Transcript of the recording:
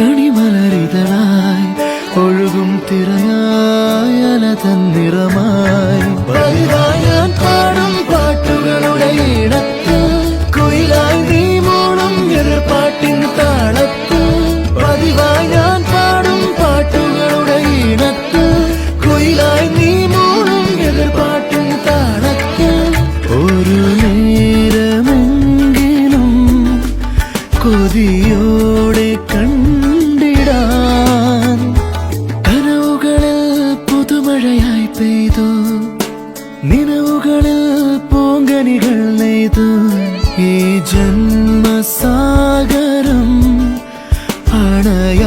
കണിമലരിതളായി ഒഴുകും തിരയായി അല തന്നിറമായി പതിവായി ഞാൻ പാടും പാട്ടുകളുടെ ഇടത്തിൽ കുയിലായി നീ മൂളും എതിർപ്പാട്ടിൻ താളത്തിൽ പതിവായി ഞാൻ പാടും പാട്ടുകളുടെ ഇടത്തിൽ കുയിലായി നീ മൂളും എതിർപ്പാട്ടിൻ താളത്തിൽ ഒരു നേരമെങ്കിലും കൊതിയോടെ കണ്ടിടാൻ കനവുകളിൽ പുതുമഴയായി പെയ്തു നിലവുകളിൽ പൂങ്കനികൾ നെയ്തു ഈ ജന്മസാഗരം അണയ